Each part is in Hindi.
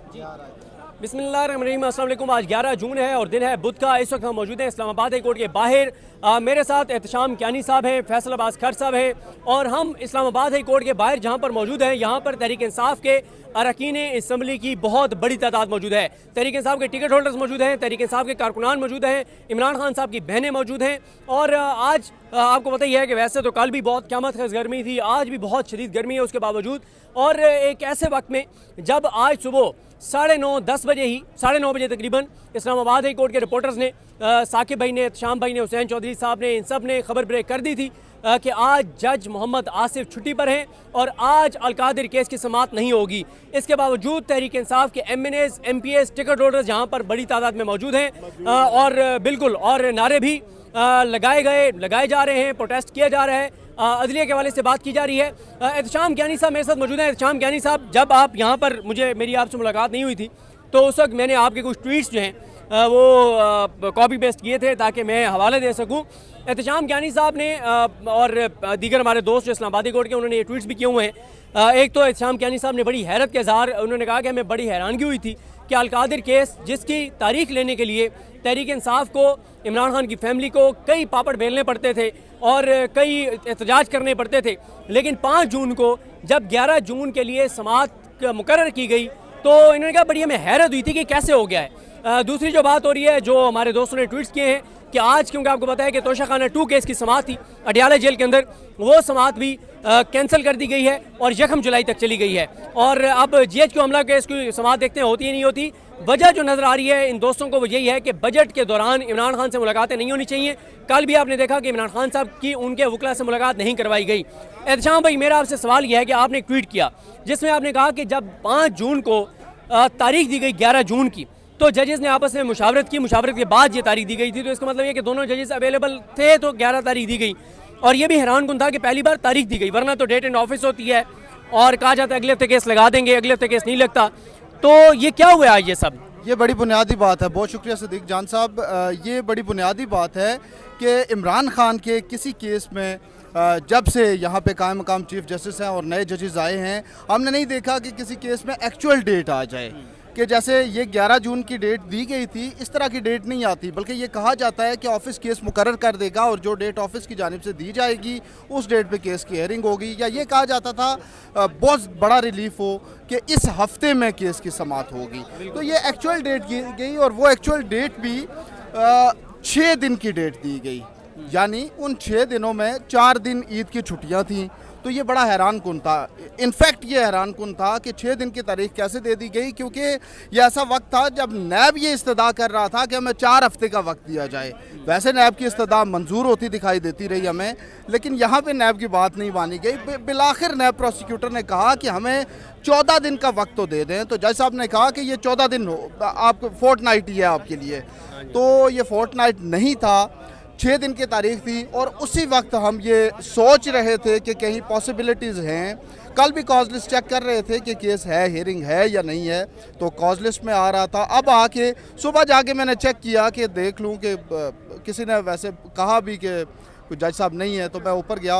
बिस्मिल्लाहिर्रहमानिर्रहीम, अस्सलाम वालेकुम। आज 11 जून है और दिन है बुध का। इस वक्त हम मौजूद हैं इस्लामाबाद हाई कोर्ट के बाहर। मेरे साथ एहतशाम कियानी साहब हैं, फैसल अब्बास खर साहब हैं और हम इस्लामाबाद हाई कोर्ट के बाहर जहां पर मौजूद हैं, यहाँ पर तहरीक इंसाफ के अरकान असम्बली की बहुत बड़ी तादाद मौजूद है। तहरीक इंसाफ के टिकट होल्डर्स मौजूद हैं, तहरीक इंसाफ के कारकुनान मौजूद हैं, इमरान खान साहब की बहनें मौजूद हैं। और आज आपको पता ही है कि वैसे तो कल भी बहुत क़यामत खैज़ गर्मी थी, आज भी बहुत शदीद गर्मी है उसके बावजूद। और एक ऐसे वक्त में जब आज सुबह 9:30 बजे तकरीबन इस्लामाबाद हाई कोर्ट के रिपोर्टर्स ने, साकिब भाई ने, एहतशाम भाई ने, हुसैन चौधरी साहब ने, इन सब ने खबर ब्रेक कर दी थी कि आज जज मोहम्मद आसिफ छुट्टी पर हैं और आज अलकादिर केस की समाअत नहीं होगी। इसके बावजूद तहरीक इंसाफ के MNAs, MPs, टिकट होल्डर्स यहाँ पर बड़ी तादाद में मौजूद हैं और बिल्कुल और नारे भी लगाए जा रहे हैं, प्रोटेस्ट किया जा रहा है, अदलिया के हवाले से बात की जा रही है। एहतशाम कियानी साहब मेरे साथ मौजूद हैं। एहतशाम कियानी साहब, जब आप यहाँ पर मेरी आपसे मुलाकात नहीं हुई थी तो उस वक्त मैंने आपके कुछ ट्वीट्स जो हैं वो कॉपी पेस्ट किए थे ताकि मैं हवाले दे सकूँ। एहतशाम कियानी साहब ने और दीगर हमारे दोस्त जो इस्लामाबादी कोर्ट के, उन्होंने ये ट्वीट्स भी किए हुए हैं। एक तो एहतशाम कियानी साहब ने बड़ी हैरत के इज़हार, उन्होंने कहा कि हमें बड़ी हैरानगी हुई थी कि अलकादिर केस जिसकी तारीख लेने के लिए तहरीक इंसाफ को, इमरान खान की फैमिली को कई पापड़ बेलने पड़ते थे और कई एहतजाज करने पड़ते थे, लेकिन 5 जून को जब 11 जून के लिए समाअत मुकर्रर की गई तो इन्होंने कहा बड़ी हमें हैरत हुई थी कि कैसे हो गया है। दूसरी जो बात हो रही है, जो हमारे दोस्तों ने ट्वीट्स किए हैं कि आज, क्योंकि आपको पता है कि तोशाखाना 2 केस की समाअत थी अडियाला जेल के अंदर, वो समाअत भी कैंसिल कर दी गई है और 1 जुलाई तक चली गई है। और अब GHQ हमला केस की समाअत देखते हैं होती ही नहीं होती। वजह जो नज़र आ रही है इन दोस्तों को वो यही है कि बजट के दौरान इमरान खान से मुलाकातें नहीं होनी चाहिए। कल भी आपने देखा कि इमरान खान साहब की उनके वकला से मुलाकात नहीं करवाई गई। एहतशाम भाई, मेरा आपसे सवाल यह है कि आपने एक ट्वीट किया जिसमें आपने कहा कि जब 5 जून को तारीख दी गई 11 जून की, तो जजेस ने आपस में मुशावरत की, मुशावरत के बाद ये तारीख दी गई थी, तो इसका मतलब ये कि दोनों जजेस अवेलेबल थे तो 11 तारीख दी गई। और ये भी हैरानकुन था कि पहली बार तारीख दी गई, वरना तो डेट एंड ऑफिस होती है और कहा जाता है अगले हफ्ते केस लगा देंगे, अगले हफ्ते केस नहीं लगता। तो ये क्या हुआ आज? ये सब ये बड़ी बुनियादी बात है। बहुत शुक्रिया सदीक जान साहब। ये बड़ी बुनियादी बात है कि इमरान खान के किसी केस में जब से यहाँ पे कायम मकाम चीफ जस्टिस हैं और नए जजेस आए हैं, हमने नहीं देखा कि किसी केस में एक्चुअल डेट आ जाए कि जैसे ये 11 जून की डेट दी गई थी, इस तरह की डेट नहीं आती, बल्कि ये कहा जाता है कि ऑफिस केस मुकर्रर कर देगा और जो डेट ऑफिस की जानिब से दी जाएगी उस डेट पे केस की हेयरिंग होगी। या ये कहा जाता था बहुत बड़ा रिलीफ हो कि इस हफ्ते में केस की समाअत होगी। तो ये एक्चुअल डेट गई और वो एक्चुअल डेट भी 6 दिन की डेट दी गई, यानी उन 6 दिनों में 4 दिन ईद की छुट्टियाँ थीं। तो ये बड़ा हैरान कुन था। इनफैक्ट ये हैरान कुन था कि 6 दिन की तारीख कैसे दे दी गई, क्योंकि ये ऐसा वक्त था जब नैब ये इस्तदा कर रहा था कि हमें 4 हफ्ते का वक्त दिया जाए। वैसे नैब की इस्तदा मंजूर होती दिखाई देती रही हमें, लेकिन यहाँ पे नैब की बात नहीं मानी गई। बिलाखिर नैब प्रोसिक्यूटर ने कहा कि हमें 14 दिन का वक्त तो दे दें। तो जज साहब ने कहा कि ये 14 दिन हो, आपको फोर्टनाइट ही है आपके लिए। तो ये फोर्टनाइट नहीं था, 6 दिन की तारीख थी और उसी वक्त हम ये सोच रहे थे कि कहीं पॉसिबिलिटीज़ हैं। कल भी कॉज लिस्ट चेक कर रहे थे कि केस है, हियरिंग है या नहीं है, तो कॉज लिस्ट में आ रहा था। अब आके सुबह जाके मैंने चेक किया कि देख लूँ कि किसी ने वैसे कहा भी कि कोई जज साहब नहीं है, तो मैं ऊपर गया,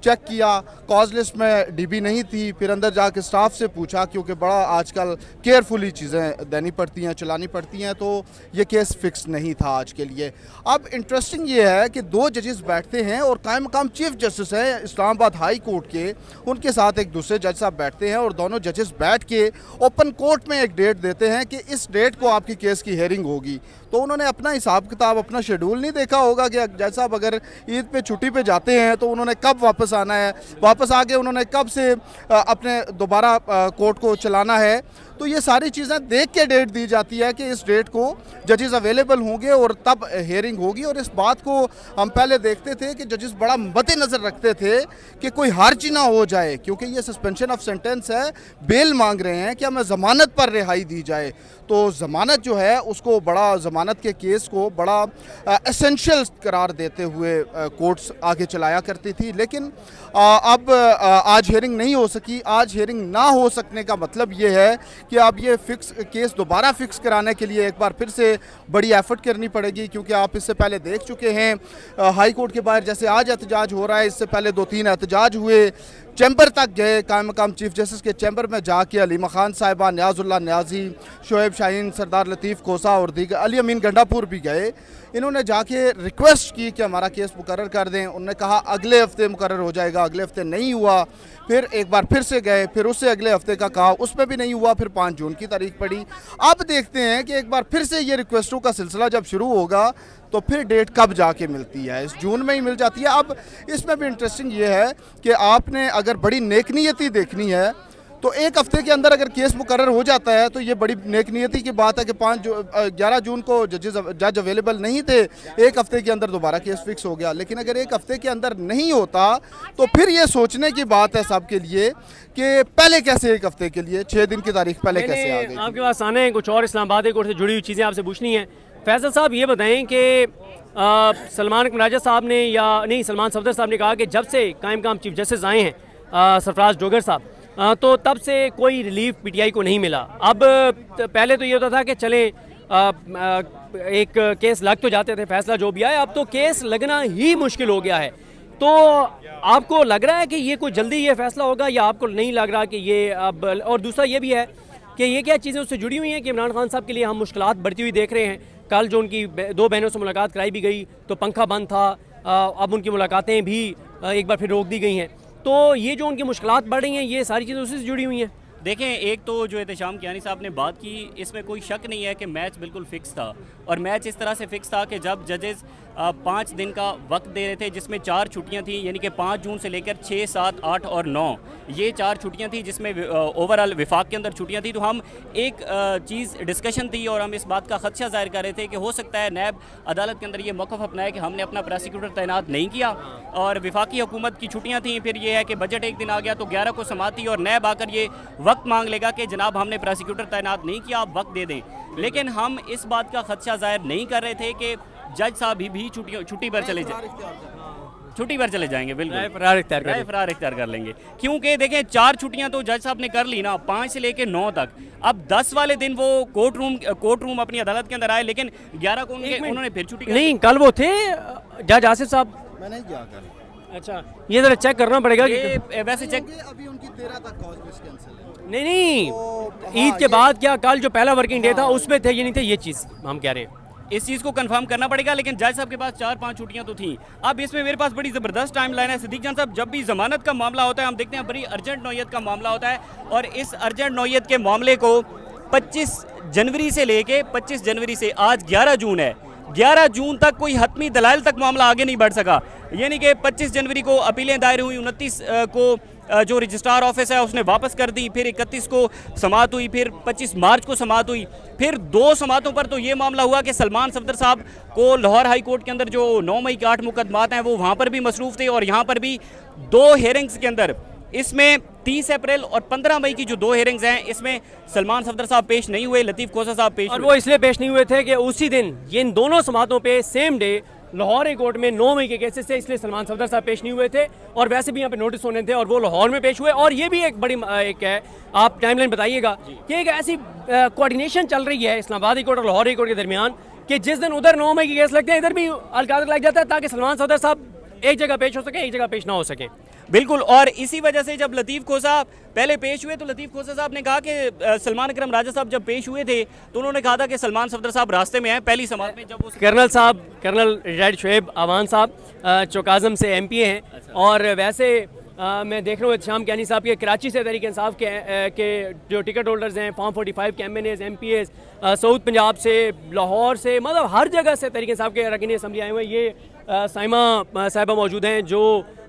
चेक किया, कॉज लिस्ट में DB नहीं थी। फिर अंदर जाके स्टाफ से पूछा, क्योंकि बड़ा आजकल केयरफुली चीज़ें देनी पड़ती हैं, चलानी पड़ती हैं, तो ये केस फिक्स नहीं था आज के लिए। अब इंटरेस्टिंग ये है कि 2 जजेस बैठते हैं और कायम मकाम चीफ जस्टिस हैं इस्लामाबाद हाई कोर्ट के, उनके साथ एक दूसरे जज साहब बैठते हैं और दोनों जजेस बैठ के ओपन कोर्ट में एक डेट देते हैं कि इस डेट को आपकी केस की हेयरिंग होगी। तो उन्होंने अपना हिसाब किताब, अपना शेड्यूल नहीं देखा होगा कि जज साहब अगर ईद पे छुट्टी पे जाते हैं तो उन्होंने कब वापस आना है, वापस आके उन्होंने कब से अपने दोबारा कोर्ट को चलाना है। तो ये सारी चीज़ें देख के डेट दी जाती है कि इस डेट को जजेस अवेलेबल होंगे और तब हेयरिंग होगी। और इस बात को हम पहले देखते थे कि जजेस बड़ा मद्देनज़र रखते थे कि कोई हर्ज ना हो जाए, क्योंकि ये सस्पेंशन ऑफ सेंटेंस है, बेल मांग रहे हैं कि हमें ज़मानत पर रिहाई दी जाए। तो ज़मानत जो है उसको बड़ा, ज़मानत के केस को बड़ा एसेंशियल करार देते हुए कोर्ट्स आगे चलाया करती थी। लेकिन अब आज हेयरिंग नहीं हो सकी। आज हेयरिंग ना हो सकने का मतलब ये है कि अब ये फिक्स केस दोबारा फिक्स कराने के लिए एक बार फिर से बड़ी एफर्ट करनी पड़ेगी, क्योंकि आप इससे पहले देख चुके हैं हाई कोर्ट के बाहर जैसे आज एहतजाज हो रहा है, इससे पहले 2-3 एहतजाज हुए चैम्बर तक गए, कायम मकाम चीफ जस्टिस के चैम्बर में जाके अलीमा खान साहिबा, न्याजुल्लाह न्याजी, शोएब शाहीन, सरदार लतीफ़ कोसा और दीगर, अली अमीन गंडापुर भी गए। इन्होंने जाके रिक्वेस्ट की कि हमारा केस मुकर्रर कर दें। उन्होंने कहा अगले हफ्ते मुकर्रर हो जाएगा, अगले हफ्ते नहीं हुआ। फिर एक बार फिर से गए, फिर उससे अगले हफ्ते का कहा, उसमें भी नहीं हुआ। फिर 5 जून की तारीख पड़ी। अब देखते हैं कि एक बार फिर से ये रिक्वेस्टों का सिलसिला जब शुरू होगा तो फिर डेट कब जाके मिलती है। इस जून में ही मिल जाती है। अब इसमें भी इंटरेस्टिंग ये है कि आपने अगर बड़ी नेकनीयती देखनी है तो एक हफ्ते के अंदर अगर केस मुकर्रर हो जाता है तो ये बड़ी नेकनीयती की बात है कि 11 जून को जज अवेलेबल नहीं थे, एक हफ्ते के अंदर दोबारा केस फिक्स हो गया। लेकिन अगर एक हफ्ते के अंदर नहीं होता तो फिर ये सोचने की बात है सबके लिए कि पहले कैसे एक हफ्ते के लिए 6 दिन की तारीख पहले कैसे आ गई। आपके पास आने हैं कुछ और इस्लामाबाद कोर्ट से जुड़ी हुई चीज़ें आपसे पूछनी है। फैसल साहब ये बताएं कि सलमान राजा साहब ने या नहीं सलमान सफदर साहब ने कहा कि जब से कायम मकाम चीफ जस्टिस आए हैं सरफराज डोगर साहब, तो तब से कोई रिलीफ पीटीआई को नहीं मिला। अब पहले तो ये होता था कि चलें एक केस लग तो जाते थे, फैसला जो भी आए, अब तो केस लगना ही मुश्किल हो गया है। तो आपको लग रहा है कि ये कोई जल्दी ये फैसला होगा या आपको नहीं लग रहा कि ये अब? और दूसरा ये भी है कि ये क्या चीज़ें उससे जुड़ी हुई हैं कि इमरान खान साहब के लिए हम मुश्किलात बढ़ती हुई देख रहे हैं। कल जो उनकी 2 बहनों से मुलाकात कराई भी गई तो पंखा बंद था, अब उनकी मुलाकातें भी एक बार फिर रोक दी गई हैं। तो ये जो उनकी मुश्किलात बढ़ रही हैं, ये सारी चीज़ें उससे जुड़ी हुई हैं। देखें, एक तो जो एहतशाम कियानी साहब ने बात की, इसमें कोई शक नहीं है कि मैच बिल्कुल फिक्स था। और मैच इस तरह से फिक्स था कि जब जजेस 5 दिन का वक्त दे रहे थे, जिसमें 4 छुट्टियां थी, यानी कि 5 जून से लेकर 6, 7, 8 और 9 ये 4 छुट्टियां थी, जिसमें ओवरऑल विफाक के अंदर छुट्टियां थी। तो हम एक चीज़ डिस्कशन थी और हम इस बात का खदशा जाहिर कर रहे थे कि हो सकता है नैब अदालत के अंदर ये मौक़िफ़ अपनाए कि हमने अपना प्रोसिक्यूटर तैनात नहीं किया और विफाकी हुकूमत की छुट्टियाँ थी। फिर ये है कि बजट एक दिन आ गया तो 11 को समाअत थी और नैब आकर ये वक्त मांग लेगा कि जनाब हमने प्रोसिक्यूटर तैनात नहीं किया, आप वक्त दे दें। लेकिन हम इस बात का खदशा जाहिर नहीं कर रहे थे कि जज साहब भी छुट्टी पर चले जाएंगे। बिल्कुल फरार इख्तियार कर लेंगे, क्योंकि देखें 4 छुट्टियां तो जज साहब ने कर ली ना, 5 से लेकर 9 तक। अब 10 वाले दिन वो कोर्ट रूम अपनी अदालत के अंदर आए, लेकिन 11 को उन्होंने फिर छुट्टी नहीं, कल वो थे जज आसिफ साहब। मैं नहीं गया कल। अच्छा, ये जरा चेक करना पड़ेगा कि वैसे चेक अभी उनकी 13 तक कैंसिल है। नहीं, ईद के बाद क्या कल जो पहला वर्किंग डे था उसमें थे, ये नहीं थे, ये चीज़ हम कह रहे हैं। इस चीज़ को कंफर्म करना पड़ेगा। लेकिन जज साहब के पास 4-5 छुट्टियां तो थी। अब इसमें मेरे पास बड़ी ज़बरदस्त टाइम लाइन है सिद्दीक जान साहब। जब भी ज़मानत का मामला होता है हम देखते हैं बड़ी अर्जेंट नौयत का मामला होता है, और इस अर्जेंट नौयत के मामले को 25 जनवरी से लेके 25 जनवरी से आज 11 जून है, 11 जून तक कोई हतमी दलाइल तक मामला आगे नहीं बढ़ सका। यानी कि 25 जनवरी को अपीलें दायर हुई, 29 को जो रजिस्ट्रार ऑफिस है उसने वापस कर दी, फिर 31 को समाअत हुई, फिर 25 मार्च को समाअत हुई, फिर 2 समाअतों पर तो ये मामला हुआ कि सलमान सफदर साहब को लाहौर हाई कोर्ट के अंदर जो 9 मई के 8 मुकदमात हैं वो वहाँ पर भी मसरूफ़ थे, और यहाँ पर भी 2 हेयरिंग्स के अंदर, इसमें 30 अप्रैल और 15 मई की जो 2 हेयरिंग्स हैं, इसमें सलमान सफदर साहब पेश नहीं हुए, लतीफ़ कोसा साहब पेश और वो इसलिए पेश नहीं हुए थे कि उसी दिन इन दोनों समातों पे same day Lahore high court में 9 मई के केसेस थे, इसलिए सलमान सफदर साहब पेश नहीं हुए थे, और वैसे भी यहाँ पे नोटिस होने थे और वो लाहौर में पेश हुए। और ये भी एक बड़ी एक है, आप टाइमलाइन बताइएगा कि एक ऐसी कोऑर्डिनेशन चल रही है इस्लामाबाद हाई कोर्ट और लाहौर हाई कोर्ट के दरमियान कि जिस दिन उधर 9 मई के केस लगते हैं इधर भी अलकादर लग जाता है, ताकि सलमान सफदर साहब एक जगह पेश हो सके, एक जगह पेश ना हो सके। बिल्कुल, और इसी वजह से जब लतीफ़ खोसा पहले पेश हुए तो लतीफ़ खोसा साहब ने कहा कि सलमान अकरम राजा साहब जब पेश हुए थे तो उन्होंने कहा था कि सलमान सफदर साहब रास्ते में हैं। पहली समाअत में जब वो कर्नल रिटायर्ड शोएब अवान साहब चौकाज़म से MP हैं। और वैसे मैं देख रहा हूँ शाम कियानी साहब के कराची से तहरीक इंसाफ के जो टिकट होल्डर्स हैं, फॉर्म 45 के MNAs MPAs, सऊद पंजाब से, लाहौर से, मतलब हर जगह से तहरीक इंसाफ के अरकान असम्बली आए हुए हैं। ये साइमा साहिबा मौजूद हैं जो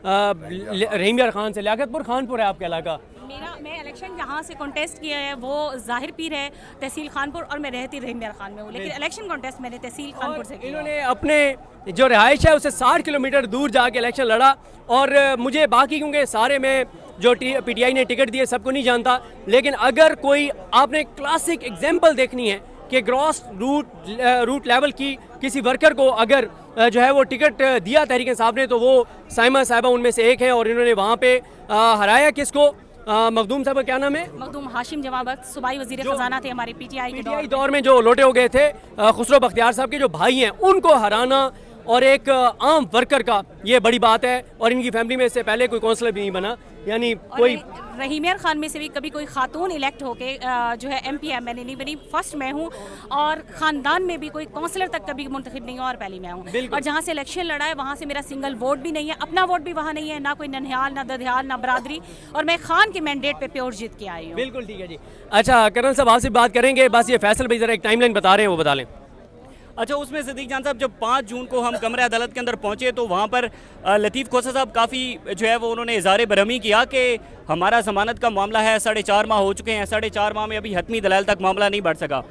रहीम यार खान से, लियाकतपुर खानपुर है आपका इलाका। मैं इलेक्शन जहाँ से कॉन्टेस्ट किया है वो ज़ाहिर पीर है, तहसील खानपुर, और मैं रहती रहीम यार खान में हूँ, लेकिन इलेक्शन कॉन्टेस्ट मैंने तहसील खानपुर से किया। इन्होंने अपने जो रिहाइश है उससे 60 किलोमीटर दूर जाके इलेक्शन लड़ा। और मुझे बाकी, क्योंकि सारे में जो PTI ने टिकट दिए सबको नहीं जानता, लेकिन अगर कोई आपने क्लासिक एग्जाम्पल देखनी है कि ग्रॉस रूट लेवल की किसी वर्कर को अगर जो है वो टिकट दिया तहरीक इंसाफ ने, तो वो साइमा साहिबा उनमें से एक है। और इन्होंने वहाँ पे हराया किसको, मखदूम साहब का क्या नाम है, मखदूम हाशिम जवाबत, सूबाई वजीर खजाना थे हमारे PTI दौर में, जो लोटे हो गए थे। खुसरो बख्तियार साहब के जो भाई हैं उनको हराना और एक आम वर्कर का, ये बड़ी बात है। और इनकी फैमिली में इससे पहले कोई काउंसलर भी नहीं बना। यानी और कोई रहीम यार खान में से भी कभी कोई खातून इलेक्ट होके जो है MP MNA नहीं बनी, फर्स्ट मैं हूँ। और ख़ानदान में भी कोई काउंसलर तक कभी मुंतखब नहीं हुआ और पहली मैं हूँ। और जहाँ से इलेक्शन लड़ा है वहाँ से मेरा सिंगल वोट भी नहीं है, अपना वोट भी वहाँ नहीं है, ना कोई ननिहाल, ना ददियाल, ना बरादरी, और मैं खान के मैंडेट पे प्योर जीत के आई हूँ। बिल्कुल ठीक है जी। अच्छा कर्नल साहब आपसे बात करेंगे, बस ये फैसल भाई ज़रा एक टाइमलाइन बता रहे हैं वो बता लें। अच्छा, उसमें सिद्दीक जान साहब जब 5 जून को हम कमरे अदालत के अंदर पहुंचे तो वहां पर लतीफ़ खोसा साहब काफ़ी जो है वो उन्होंने इज़हार बरहमी किया कि हमारा ज़मानत का मामला है, 4.5 माह हो चुके हैं, 4.5 माह में अभी हतमी दलाल तक मामला नहीं बढ़ सका।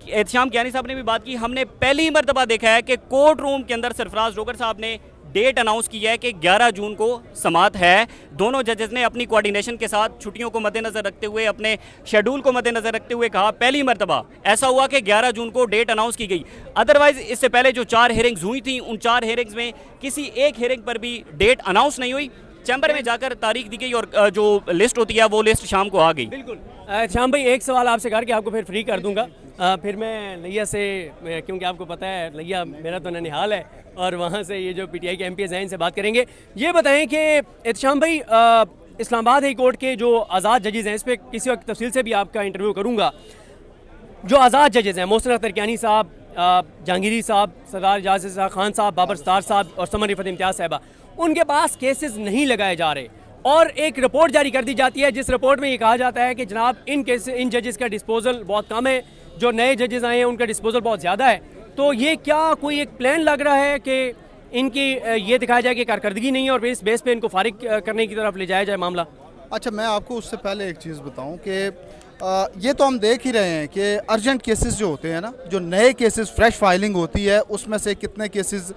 एहतशाम कियानी साहब ने भी बात की, हमने पहली मरतबा देखा है कि कोर्ट रूम के अंदर सरफराज रोगर साहब ने डेट अनाउंस की है कि 11 जून को समात है। दोनों जजेस ने अपनी कोऑर्डिनेशन के साथ छुट्टियों को मद्देनज़र रखते हुए, अपने शेड्यूल को मद्देनज़र रखते हुए कहा, पहली मरतबा ऐसा हुआ कि 11 जून को डेट अनाउंस की गई। अदरवाइज़ इससे पहले जो 4 हियरिंग्स हुई थी, उन 4 हियरिंग्स में किसी एक हियरिंग पर भी डेट अनाउंस नहीं हुई। चैम्बर में जाकर तारीख दी गई और जो लिस्ट होती है वो लिस्ट शाम को आ गई। बिल्कुल श्याम भाई, एक सवाल आपसे करके आपको फिर फ्री कर दूंगा। फिर मैं लिया से, क्योंकि आपको पता है लिया मेरा तो ननिहाल है, और वहाँ से ये जो PTI के MPs हैं इनसे बात करेंगे। ये बताएं कि एहतशाम भाई, इस्लामाबाद हाई कोर्ट के जो आज़ाद जजेज़ हैं, इस पर किसी वक्त तफसील से भी आपका इंटरव्यू करूँगा। जो आज़ाद जजेज़ हैं, मोहसिन अख्तर कियानी साहब, जहांगीरी साहब, सरदार एजाज खान साहब, बाबर सत्तार साहब और समर रिफत इम्तियाज़ साहिबा, उनके पास केसेस नहीं लगाए जा रहे और एक रिपोर्ट जारी कर दी जाती है जिस रिपोर्ट में ये कहा जाता है कि जनाब इन जजेस का डिस्पोजल बहुत कम है, जो नए जजेस आए हैं उनका डिस्पोजल बहुत ज़्यादा है। तो ये क्या कोई एक प्लान लग रहा है कि इनकी ये दिखाया जाए कि कारकर्दगी नहीं है और इस बेस पे इनको फारिग करने की तरफ ले जाया जाए मामला? अच्छा, मैं आपको उससे पहले एक चीज़ बताऊं कि ये तो हम देख ही रहे हैं कि अर्जेंट केसेस जो होते हैं ना, जो नए केसेस फ्रेश फाइलिंग होती है, उसमें से कितने केसेस,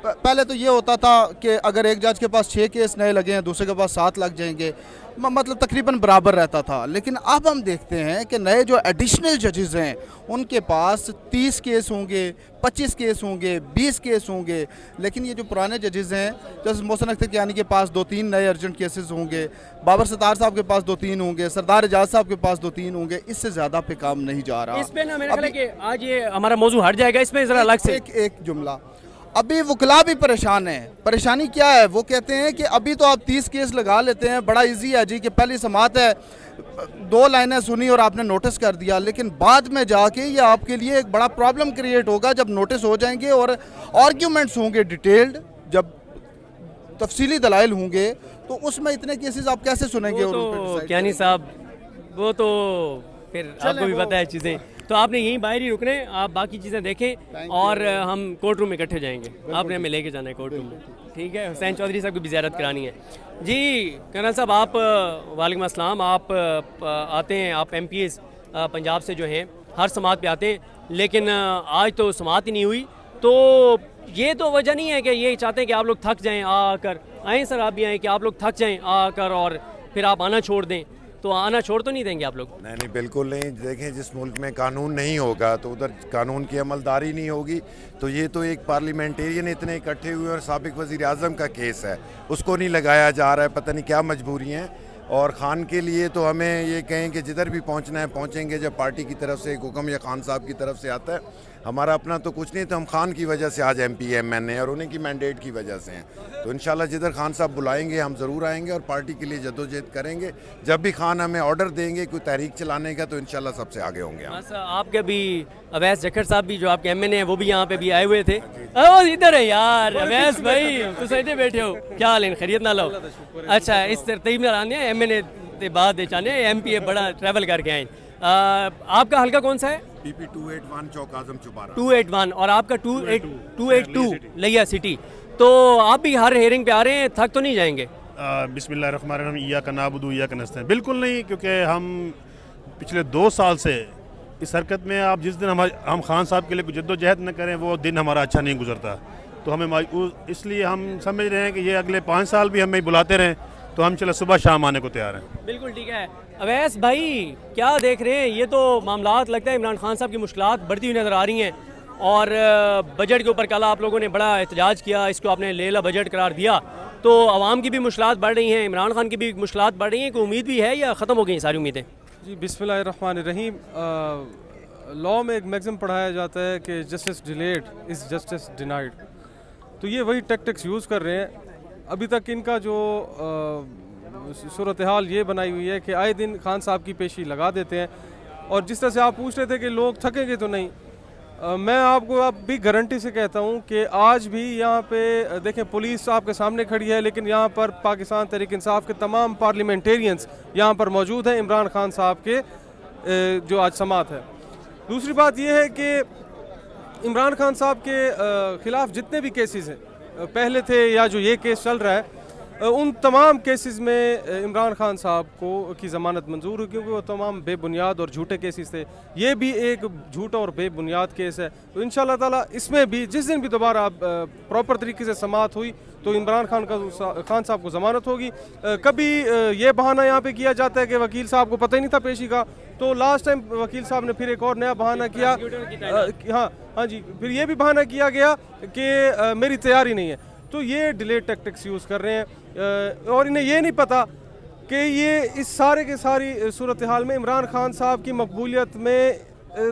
पहले तो ये होता था कि अगर एक जज के पास 6 केस नए लगे हैं, दूसरे के पास 7 लग जाएंगे, मतलब तकरीबन बराबर रहता था। लेकिन अब हम देखते हैं कि नए जो एडिशनल जजेस हैं उनके पास 30 केस होंगे, 25 केस होंगे, 20 केस होंगे। लेकिन ये जो पुराने जजेस हैं, जैसे मोहसिन अख्तर कियानी के पास 2-3 नए अर्जेंट केसेस होंगे, बाबर सत्तार साहब के पास 2-3 होंगे, सरदार एजाज साहब के पास 2-3 होंगे, इससे ज़्यादा पे काम नहीं जा रहा। इस पे ना मेरा ख्याल है कि आज ये हमारा मौजू हट जाएगा, इसमें ज़रा अलग से एक जुमला, अभी वकला भी परेशान है। परेशानी क्या है? वो कहते हैं कि अभी तो आप 30 केस लगा लेते हैं, बड़ा इजी है जी, कि पहली समात है, 2 लाइनें सुनी और आपने नोटिस कर दिया, लेकिन बाद में जाके ये आपके लिए एक बड़ा प्रॉब्लम क्रिएट होगा जब नोटिस हो जाएंगे और आर्ग्यूमेंट्स होंगे डिटेल्ड, जब तफसीली दलाइल होंगे, तो उसमें इतने केसेस आप कैसे सुनेंगे? तो कियानी साहब, वो तो फिर आपको भी पता है चीज़ें, तो आपने यहीं बाहर ही रुकने, आप बाकी चीज़ें देखें और हम कोर्ट रूम में इकट्ठे जाएंगे। आपने हमें लेके जाना है कोर्ट रूम में, ठीक है? हुसैन चौधरी साहब की भी ज़ियारत करानी है जी। कर्नल साहब, आप वालेकुम अस्सलाम, आप आते हैं, आप MPs पंजाब से जो हैं हर समात पे आते हैं, लेकिन आज तो समात ही नहीं हुई। तो ये तो वजह नहीं है कि ये चाहते हैं कि आप लोग थक जाएँ आकर, आएँ सर आप भी आएँ, कि आप लोग थक जाएँ आकर और फिर आप आना छोड़ दें, तो आना छोड़ तो नहीं देंगे आप लोग? नहीं, बिल्कुल नहीं। देखें, जिस मुल्क में कानून नहीं होगा तो उधर कानून की अमलदारी नहीं होगी। तो ये तो एक पार्लियामेंटेरियन इतने इकट्ठे हुए और साबिक वज़ीर आज़म का केस है, उसको नहीं लगाया जा रहा है, पता नहीं क्या मजबूरी हैं। और खान के लिए तो हमें ये कहें कि जिधर भी पहुंचना है पहुंचेंगे जब पार्टी की तरफ से एक हुक्म या खान साहब की तरफ से आता है। हमारा अपना तो कुछ नहीं, तो हम खान की वजह से आज MP MNA और उन्हीं की मैंडेट की वजह से हैं। तो इंशाल्लाह जिधर खान साहब बुलाएंगे हम ज़रूर आएंगे और पार्टी के लिए जदोजहद करेंगे। जब भी खान हमें ऑर्डर देंगे कोई तहरीक चलाने का, तो इंशाल्लाह सबसे आगे होंगे हम। बस आपके भी अवैस जखर साहब भी, जो आपके MNA हैं, वो भी यहाँ पे भी आए हुए थे। ओ इधर है यार अवैस भाई, तुम सही बैठे हो, क्या हाल है? खैरियत ना लो? अच्छा, इस तरतीब में आने MNA के बाद चाहने MP बड़ा ट्रैवल करके आए। आपका हल्का कौन सा है? PP 281 चौक आजम चुपारा। 281 और आपका 282 लिया सिटी। तो आप भी हर हेयरिंग पे आ रहे हैं, थक तो नहीं जाएंगे? बिस्मिल्लाहिर्रहमानिर्रहीम, इय्याका नअबुदु व इय्याका नस्तईन। बिल्कुल नहीं, क्योंकि हम पिछले 2 साल से इस हरकत में, आप जिस दिन हम खान साहब के लिए जद्दोजहद न करें वो दिन हमारा अच्छा नहीं गुजरता। तो हमें इसलिए हम समझ रहे हैं कि ये अगले 5 साल भी हमें बुलाते रहें, तो हम चलो सुबह शाम आने को तैयार हैं। बिल्कुल ठीक है। अवैस भाई, क्या देख रहे हैं? ये तो मामलात लगता है इमरान खान साहब की मुश्किलात बढ़ती हुई नज़र आ रही हैं, और बजट के ऊपर कल आप लोगों ने बड़ा एहतजाज किया, इसको आपने लेला बजट करार दिया, तो आवाम की भी मुश्किलात बढ़ रही हैं, इमरान खान की भी मुश्किलात बढ़ रही हैं। कोई उम्मीद भी है या ख़त्म हो गई सारी उम्मीदें? जी, बिस्मिल्लाहिर्रहमानिर्रहीम। लॉ में एक मैक्सिम पढ़ाया जाता है कि justice delayed is justice denied. तो ये वही टैक्टिक्स यूज़ कर रहे हैं। अभी तक इनका जो सूरत हाल ये बनाई हुई है कि आए दिन खान साहब की पेशी लगा देते हैं। और जिस तरह से आप पूछ रहे थे कि लोग थकेंगे तो नहीं, मैं आपको अब भी गारंटी से कहता हूँ कि आज भी यहाँ पे देखें पुलिस आपके सामने खड़ी है, लेकिन यहाँ पर पाकिस्तान तहरीक इंसाफ के तमाम पार्लियामेंटेरियंस यहाँ पर मौजूद हैं इमरान खान साहब के जो आज समात है। दूसरी बात यह है कि इमरान खान साहब के ख़िलाफ़ जितने भी केसेस हैं पहले थे या जो ये केस चल रहा है, उन तमाम केसेस में इमरान खान साहब को की ज़मानत मंजूर हुई, क्योंकि वो तमाम बेबुनियाद और झूठे केसेस थे। ये भी एक झूठा और बेबुनियाद केस है। तो इंशाल्लाह ताला इसमें भी जिस दिन भी दोबारा प्रॉपर तरीके से समाअत हुई तो इमरान खान साहब को ज़मानत होगी। कभी ये बहाना यहाँ पे किया जाता है कि वकील साहब को पता ही नहीं था पेशी का, तो लास्ट टाइम वकील साहब ने फिर एक और नया बहाना किया, हाँ जी, फिर ये भी बहाना किया गया कि मेरी तैयारी नहीं है। तो ये डिले टैक्टिक्स यूज़ कर रहे हैं और इन्हें ये नहीं पता कि ये इस सारे के सारी सूरत हाल में इमरान खान साहब की मकबूलियत में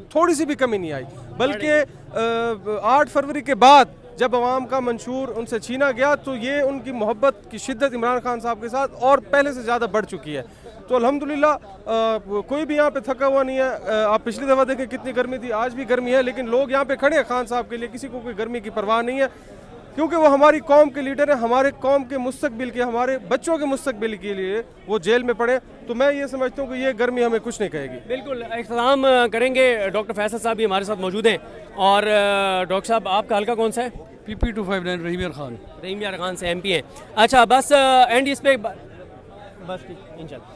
थोड़ी सी भी कमी नहीं आई, बल्कि 8 फरवरी के बाद जब अवाम का मंशूर उनसे छीना गया तो ये उनकी मोहब्बत की शिद्दत इमरान खान साहब के साथ और पहले से ज़्यादा बढ़ चुकी है। तो अल्हम्दुलिल्लाह कोई भी यहाँ पे थका हुआ नहीं है। आप पिछली दफ़ा देखें कितनी गर्मी थी, आज भी गर्मी है, लेकिन लोग यहाँ पे खड़े हैं खान साहब के लिए, किसी को कोई गर्मी की परवाह नहीं है, क्योंकि वो हमारी कौम के लीडर हैं। हमारे कौम के मुस्तकबिल के, हमारे बच्चों के मुस्तकबिल के लिए वो जेल में पड़े, तो मैं ये समझता हूँ कि ये गर्मी हमें कुछ नहीं कहेगी। बिल्कुल इख्तिताम करेंगे। डॉक्टर फैसल साहब भी हमारे साथ मौजूद हैं। और डॉक्टर साहब आपका हल्का कौन सा है? PP 259 रहीम यार खान। रहीम यार खान से MP हैं। अच्छा, बस एंड इस पे बस इंशाल्लाह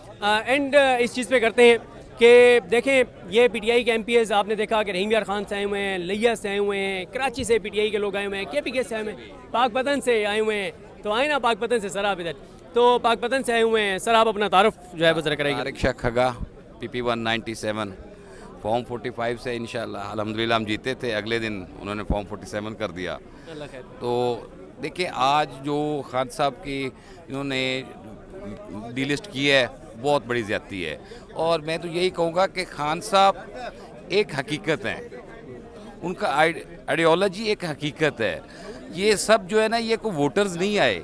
एंड इस चीज़ पे करते हैं कि देखें ये PTI के MPs आपने देखा कि रहीम यार खान से आए हुए हैं, लिया से आए हुए हैं, कराची से PTI के लोग आए हुए हैं, KPK से आए हुए हैं, पाकपतन से आए हुए हैं। तो आए ना पाकपतन से, सर आप इधर तो पाकपतन से आए हुए हैं। सर आप अपना तारुफ जो है वो ज़रा कराइए। तारिक शाह खगा, PP 197 फॉर्म 45 से इंशाल्लाह अल्हम्दुलिल्लाह हम जीते थे, अगले दिन उन्होंने फॉर्म 47 कर दिया। तो देखिए आज जो खान साहब की इन्होंने डीलिस्ट की है बहुत बड़ी ज़्यादती है, और मैं तो यही कहूँगा कि खान साहब एक हकीकत है, उनका आइडियोलॉजी एक हकीकत है। ये सब जो है ना, ये कोई वोटर्स नहीं आए,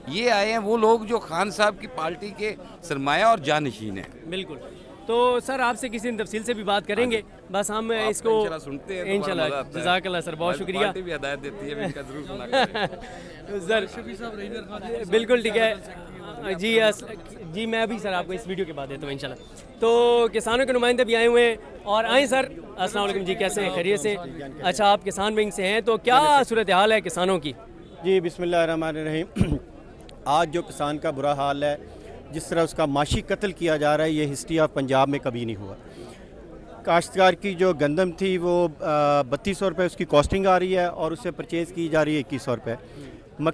ये आए हैं वो लोग जो खान साहब की पार्टी के सरमाया और जानशीन हैं। बिल्कुल। तो सर आपसे किसी दिन तफसील से भी बात करेंगे, बस हम इसको इंशाल्लाह सुनते हैं। इंशाल्लाह जज़ाकल्लाह सर, बहुत शुक्रिया। पार्टी भी हिदायत देती है, इनका जरूर सुना करें। सर बिल्कुल ठीक है जी। जी मैं अभी सर आपको इस वीडियो के बाद देता हूँ इंशाल्लाह। तो किसानों के नुमाइंदे भी आए हुए हैं और आए सर, अस्सलाम वालेकुम जी, कैसे हैं? खैरियत से? अच्छा, आप किसान विंग से हैं, तो क्या सूरत हाल है किसानों की? जी बिस्मिल्लाहिर्रहमानिर्रहीम। आज जो किसान का बुरा हाल है, जिस तरह उसका माशी कत्ल किया जा रहा है, ये हिस्ट्री ऑफ पंजाब में कभी नहीं हुआ। काश्तकार की जो गंदम थी वो 3200 रुपये उसकी कॉस्टिंग आ रही है और उससे परचेज़ की जा रही है 2100 रुपये।